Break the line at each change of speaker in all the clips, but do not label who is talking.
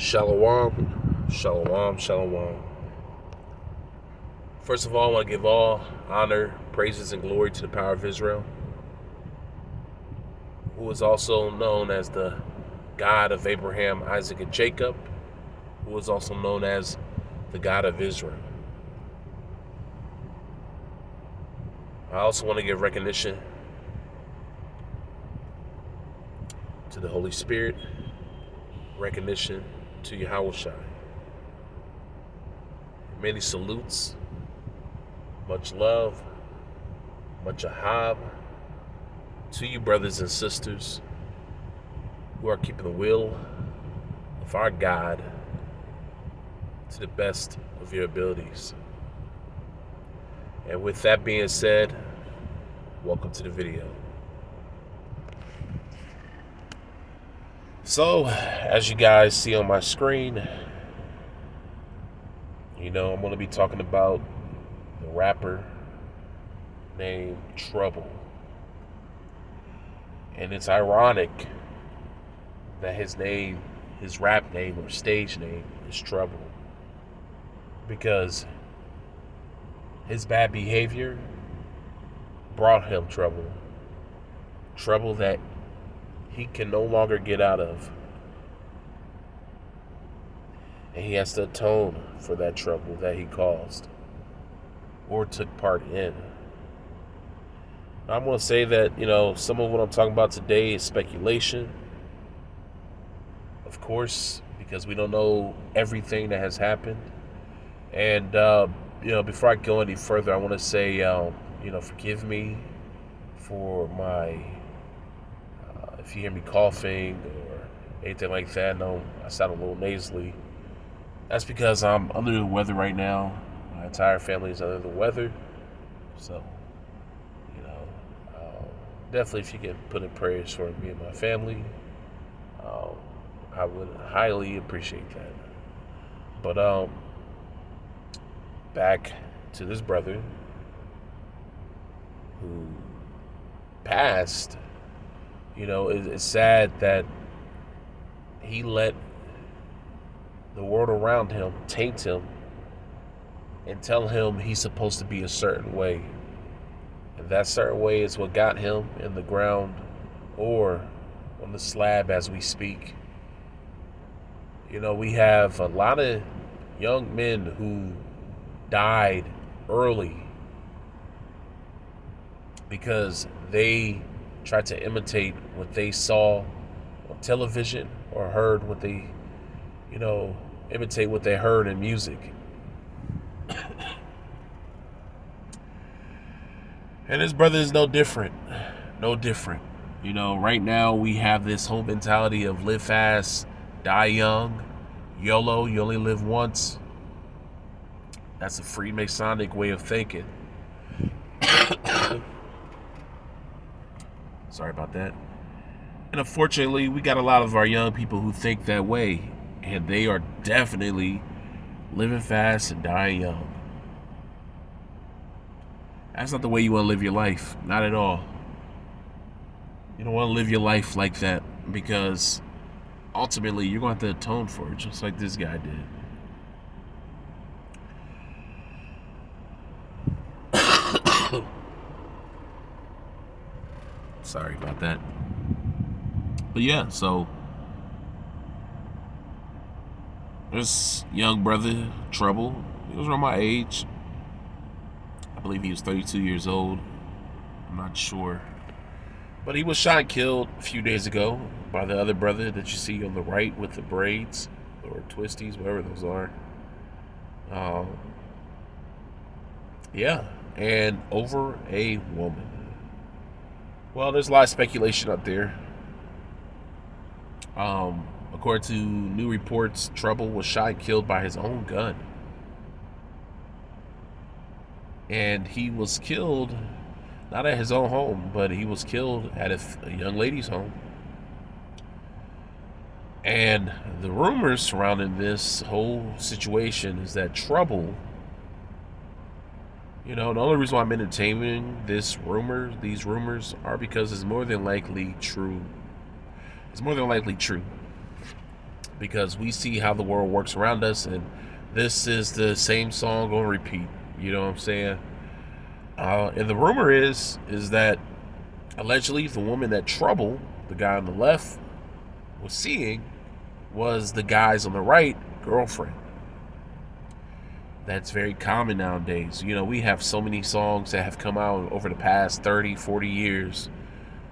Shalom, shalom, shalom. First of all, I want to give all honor, praises, and glory to the power of Israel, who is also known as the God of Abraham, Isaac, and Jacob, who is also known as the God of Israel. I also want to give recognition to the Holy Spirit, recognition to Yahushua. Many salutes, much love, much ahab to you, brothers and sisters, who are keeping the will of our God to the best of your abilities. And with that being said, welcome to the video. So, as you guys see on my screen, I'm going to be talking about the rapper named Trouble. And it's ironic that his rap name or stage name is Trouble, because his bad behavior brought him trouble that he can no longer get out of. And he has to atone for that trouble that he caused or took part in. I'm going to say that, some of what I'm talking about today is speculation. Of course, because we don't know everything that has happened. And, before I go any further, I want to say, forgive me for if you hear me coughing or anything like that. No, I sound a little nasally. That's because I'm under the weather right now. My entire family is under the weather. So, definitely if you can put in prayers for me and my family, I would highly appreciate that. But back to this brother who passed. It's sad that he let the world around him taint him and tell him he's supposed to be a certain way. And that certain way is what got him in the ground or on the slab as we speak. We have a lot of young men who died early because they tried to imitate what they saw on television or heard what they, imitate what they heard in music. And his brother is no different. No different. Right now we have this whole mentality of live fast, die young, YOLO, you only live once. That's a Freemasonic way of thinking. Sorry about that. And unfortunately, we got a lot of our young people who think that way. And they are definitely living fast and dying young. That's not the way you want to live your life. Not at all. You don't want to live your life like that, because ultimately you're going to have to atone for it, just like this guy did. Sorry about that. But yeah, so this young brother, Trouble, he was around my age. I believe he was 32 years old. I'm not sure. But he was shot and killed a few days ago by the other brother that you see on the right with the braids or twisties, whatever those are. Yeah, and over a woman. Well, there's a lot of speculation out there. According to new reports, Trouble was shot and killed by his own gun. And he was killed not at his own home, but he was killed at a young lady's home. And the rumors surrounding this whole situation is that Trouble, the only reason why I'm entertaining these rumors are because it's more than likely true. It's more than likely true. because we see how the world works around us, and this is the same song on repeat. You know what I'm saying? And the rumor is that allegedly the woman that Trouble, the guy on the left, was seeing was the guys on the right girlfriend. That's very common nowadays. You know, we have so many songs that have come out over the past 30, 40 years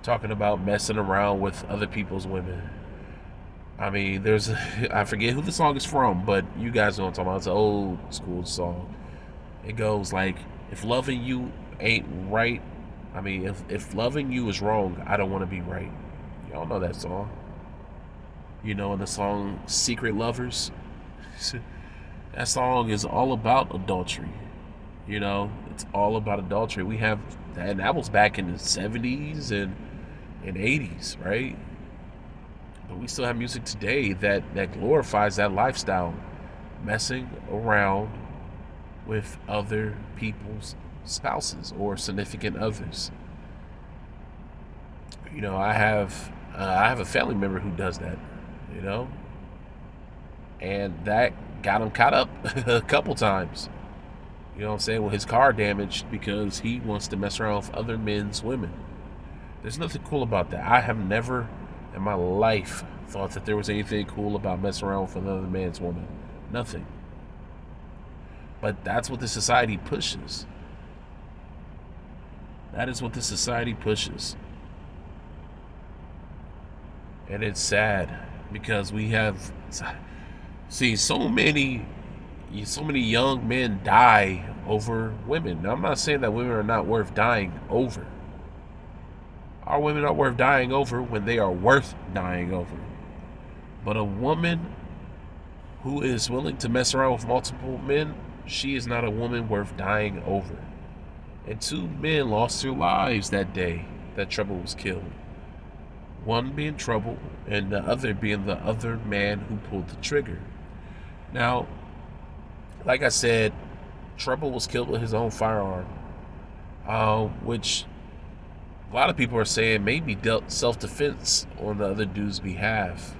talking about messing around with other people's women. I mean, I forget who the song is from, but you guys know what I'm talking about. It's an old school song. It goes like, if loving you ain't right, I mean, if loving you is wrong, I don't want to be right. Y'all know that song. You know, in the song Secret Lovers, that song is all about adultery. You know, it's all about adultery. We have, and that was back in the 70s and 80s, right? But we still have music today that glorifies that lifestyle, messing around with other people's spouses or significant others. You know, I have a family member who does that. You know, and that got him caught up a couple times. You know what I'm saying? Well, his car damaged because he wants to mess around with other men's women. There's nothing cool about that. I have never in my life thought that there was anything cool about messing around with another man's woman. Nothing. But that's what the society pushes. That is what the society pushes. And it's sad because we have seen so many young men die over women. Now, I'm not saying that women are not worth dying over. Our women are worth dying over when they are worth dying over. But a woman who is willing to mess around with multiple men, she is not a woman worth dying over. And 2 men lost their lives that day that Trouble was killed. One being Trouble, and the other being the other man who pulled the trigger. Now, like I said, Trouble was killed with his own firearm, which a lot of people are saying maybe dealt self-defense on the other dude's behalf.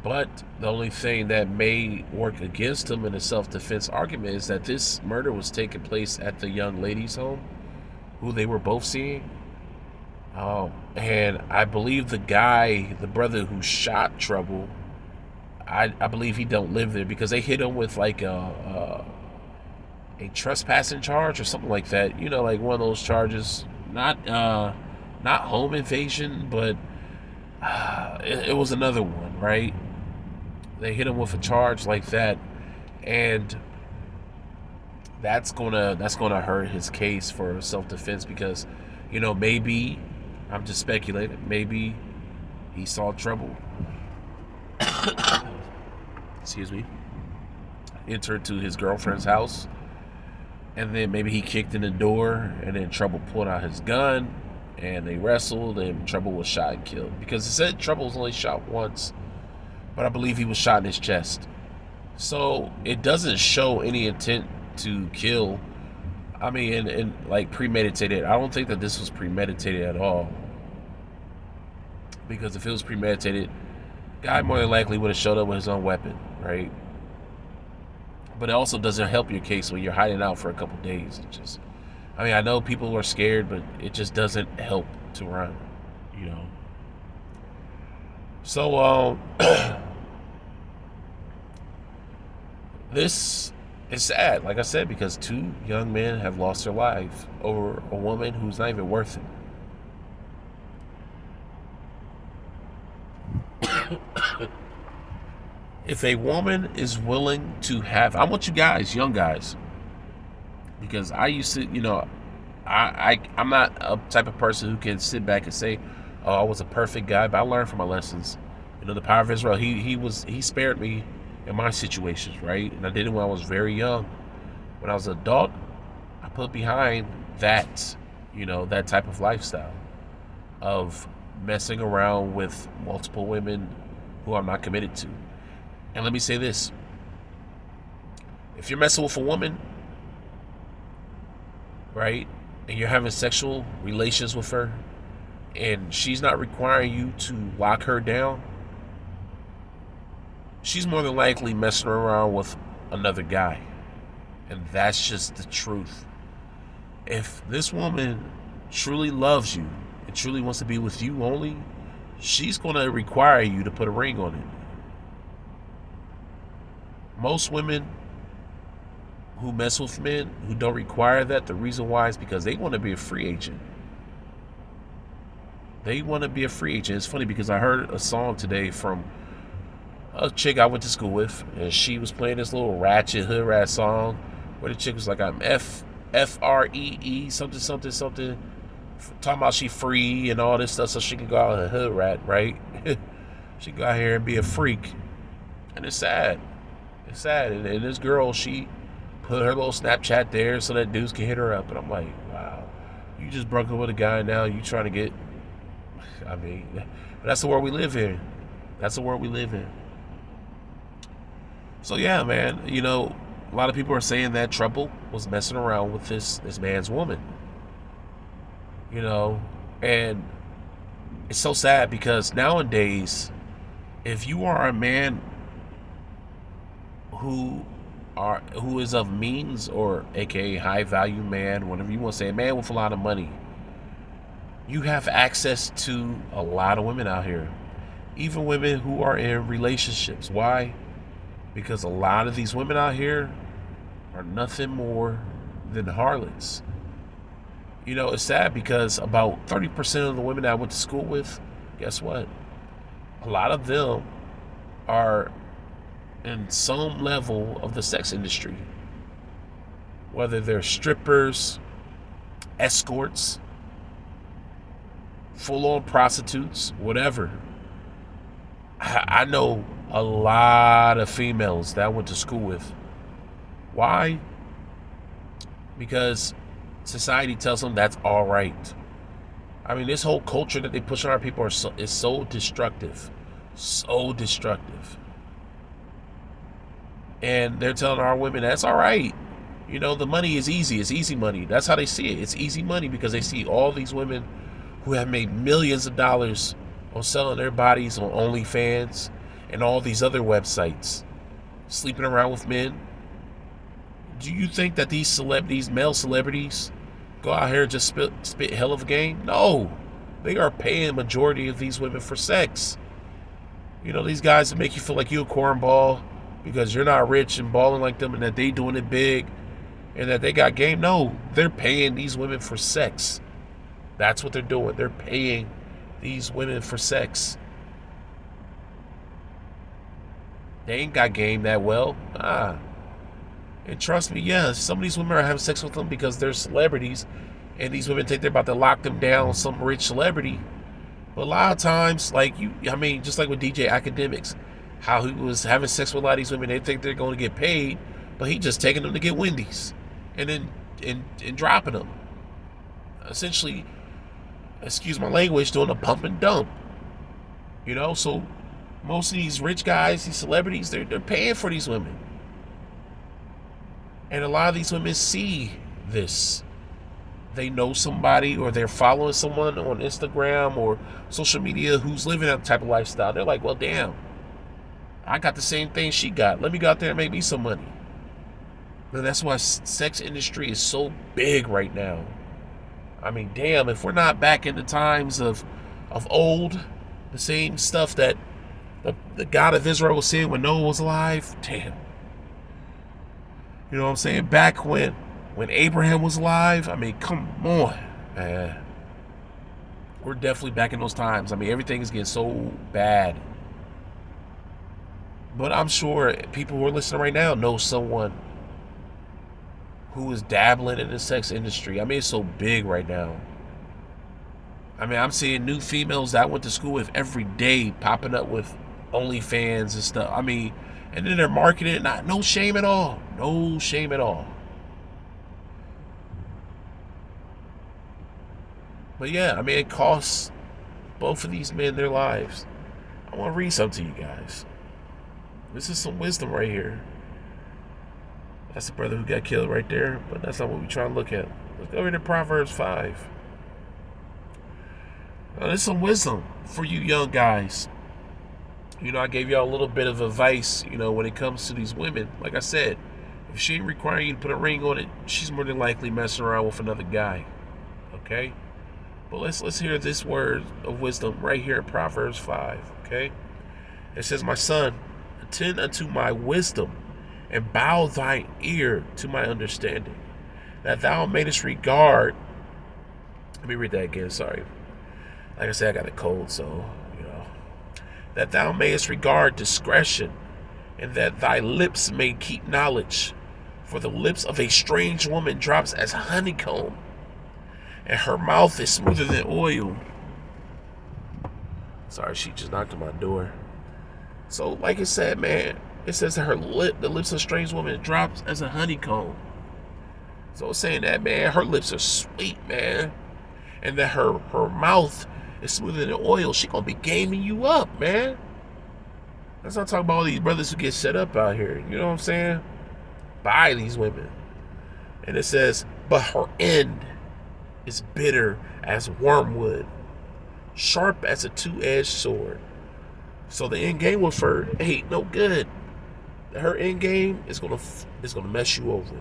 But the only thing that may work against him in a self-defense argument is that this murder was taking place at the young lady's home, who they were both seeing. And I believe the brother who shot Trouble, I believe he don't live there because they hit him with like a trespassing charge or something like that. You know, like one of those charges, not home invasion, but it was another one, right? They hit him with a charge like that, and that's gonna hurt his case for self-defense because, you know, maybe, I'm just speculating, maybe he saw Trouble excuse me, enter to his girlfriend's house, and then maybe he kicked in the door, and then Trouble pulled out his gun, and they wrestled, and Trouble was shot and killed. Because it said Trouble was only shot once, but I believe he was shot in his chest. So it doesn't show any intent to kill. I mean, and like premeditated. I don't think that this was premeditated at all. Because if it was premeditated, guy more than likely would have showed up with his own weapon, right? But it also doesn't help your case when you're hiding out for a couple days. I mean, I know people are scared, but it just doesn't help to run, you know. So, this is sad, like I said, because 2 young men have lost their lives over a woman who's not even worth it. If a woman is willing to have, I want you guys, young guys, because I used to, you know, I'm not a type of person who can sit back and say, oh, I was a perfect guy, but I learned from my lessons. You know, the power of Israel, he spared me in my situations, right? And I did it when I was very young. When I was an adult, I put behind that, you know, that type of lifestyle of messing around with multiple women who I'm not committed to. And let me say this. If you're messing with a woman, right, and you're having sexual relations with her, and she's not requiring you to lock her down, she's more than likely messing around with another guy. And that's just the truth. If this woman truly loves you and truly wants to be with you only, she's going to require you to put a ring on it. Most women who mess with men who don't require that, the reason why is because they want to be a free agent. They want to be a free agent. It's funny because I heard a song today from a chick I went to school with, and she was playing this little ratchet hood rat song where the chick was like, I'm Free something something something, talking about she free and all this stuff so she can go out and hood rat, right? She go out here and be a freak. And it's sad. It's sad. And this girl, she put her little Snapchat there so that dudes can hit her up. And I'm like, wow, you just broke up with a guy, now you trying to get, I mean, that's the world we live in. That's the world we live in. So yeah, man, you know, a lot of people are saying that Trouble was messing around with this man's woman. You know, and it's so sad because nowadays, if you are a man who is of means, or aka high value man, whatever you want to say, a man with a lot of money, you have access to a lot of women out here, even women who are in relationships. Why? Because a lot of these women out here are nothing more than harlots. You know, it's sad because about 30% of the women that I went to school with, guess what? A lot of them are in some level of the sex industry. Whether they're strippers, escorts, full-on prostitutes, whatever. I know a lot of females that I went to school with. Why? Because society tells them that's all right. I mean, this whole culture that they push on our people is so destructive. So destructive. And they're telling our women that's all right. You know, the money is easy. It's easy money. That's how they see it. It's easy money because they see all these women who have made millions of dollars on selling their bodies on OnlyFans and all these other websites, sleeping around with men. Do you think that these celebrities, male celebrities, go out here and just spit hell of a game? No. They are paying majority of these women for sex. You know, these guys that make you feel like you're a cornball because you're not rich and balling like them and that they doing it big and that they got game. No, they're paying these women for sex. That's what they're doing. They're paying these women for sex. They ain't got game that well. And trust me, yeah, some of these women are having sex with them because they're celebrities and these women think they're about to lock them down, some rich celebrity. But a lot of times, like just like with DJ Academics, how he was having sex with a lot of these women, they think they're going to get paid, but he just taking them to get Wendy's and then and dropping them. Essentially, excuse my language, doing a pump and dump. You know, so most of these rich guys, these celebrities, they're paying for these women. And a lot of these women see this. They know somebody or they're following someone on Instagram or social media who's living that type of lifestyle. They're like, well, damn, I got the same thing she got. Let me go out there and make me some money. And that's why sex industry is so big right now. I mean, damn, if we're not back in the times of old, the same stuff that the God of Israel was saying when Noah was alive, damn. You know what I'm saying? Back when Abraham was alive, I mean, come on, man. We're definitely back in those times. I mean, everything is getting so bad. But I'm sure people who are listening right now know someone who is dabbling in the sex industry. I mean, it's so big right now. I mean, I'm seeing new females that I went to school with every day popping up with OnlyFans and stuff. I mean, and then they're marketing it, no shame at all. No shame at all. But yeah, I mean, it costs both of these men their lives. I want to read something to you guys. This is some wisdom right here. That's the brother who got killed right there, but that's not what we're trying to look at. Let's go into Proverbs 5. Now, there's some wisdom for you young guys. I gave y'all a little bit of advice, when it comes to these women. Like I said, if she ain't requiring you to put a ring on it, she's more than likely messing around with another guy. Okay? But let's hear this word of wisdom right here in Proverbs 5. Okay? It says, my son, attend unto my wisdom, and bow thine ear to my understanding, that thou mayest regard. Let me read that again, sorry. Like I said, I got a cold, so, that thou mayest regard discretion, and that thy lips may keep knowledge. For the lips of a strange woman drops as honeycomb, and her mouth is smoother than oil. Sorry, she just knocked on my door. So, like I said, man, it says that the lips of a strange woman drops as a honeycomb. So it's saying that, man, her lips are sweet, man. And that her mouth is smoother than oil. She gonna be gaming you up, man. Let's not talk about all these brothers who get set up out here. You know what I'm saying? By these women. And it says, but her end is bitter as wormwood, sharp as a two-edged sword. So the end game with her ain't no good. Her end game is gonna mess you over.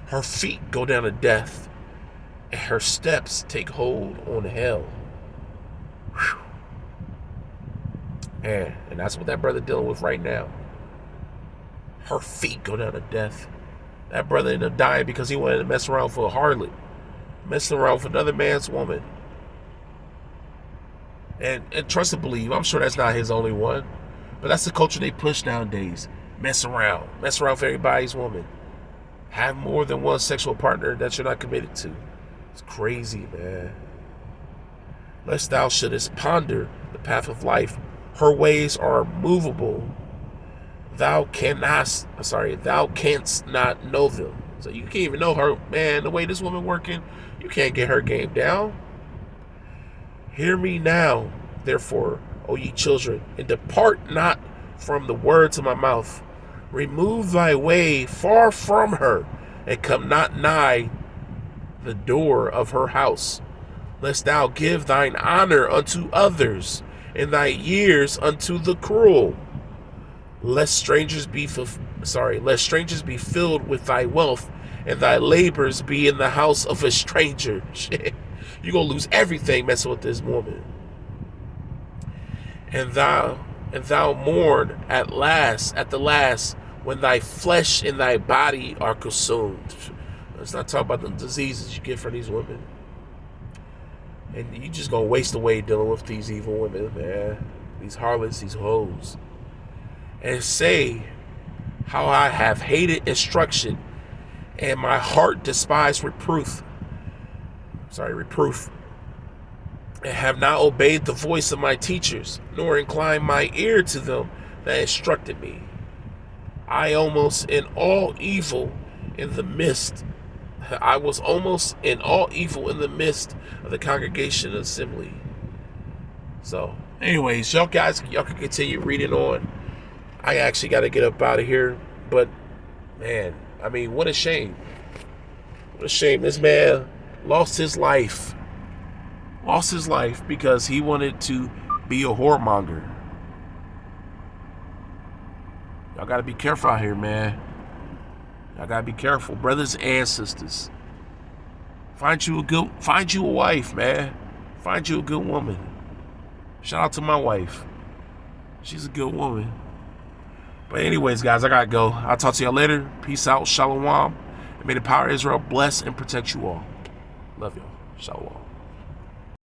Her feet go down to death, and her steps take hold on hell. Whew. Man, and that's what that brother dealing with right now. Her feet go down to death. That brother ended up dying because he wanted to mess around for a harlot, messing around with another man's woman. And trust and believe, I'm sure that's not his only one, but that's the culture they push nowadays. Mess around with everybody's woman. Have more than one sexual partner that you're not committed to. It's crazy, man. Lest thou shouldest ponder the path of life. Her ways are movable. Thou canst not know them. So you can't even know her, man. The way this woman working, you can't get her game down. Hear me now, therefore, O ye children, and depart not from the words of my mouth. Remove thy way far from her, and come not nigh the door of her house, lest thou give thine honor unto others, and thy years unto the cruel. Lest strangers be filled with thy wealth, and thy labors be in the house of a stranger. Shit. You're gonna lose everything messing with this woman. And thou mourn at the last, when thy flesh and thy body are consumed. Let's not talk about the diseases you get from these women. And you just gonna waste away dealing with these evil women, man. These harlots, these hoes. And say how I have hated instruction, and my heart despised reproof, and have not obeyed the voice of my teachers, nor inclined my ear to them that instructed me. I was almost in all evil in the midst of the congregation assembly. So, anyways, y'all can continue reading on. I actually got to get up out of here, but man, I mean, what a shame. What a shame. This man lost his life because he wanted to be a whoremonger. Y'all gotta be careful out here, man. Y'all gotta be careful, brothers and sisters. Find you a wife, man. Find you a good woman. Shout out to my wife. She's a good woman. But anyways, guys, I gotta go. I'll talk to y'all later. Peace out. Shalom. And may the power of Israel bless and protect you all. Love y'all. Shalom.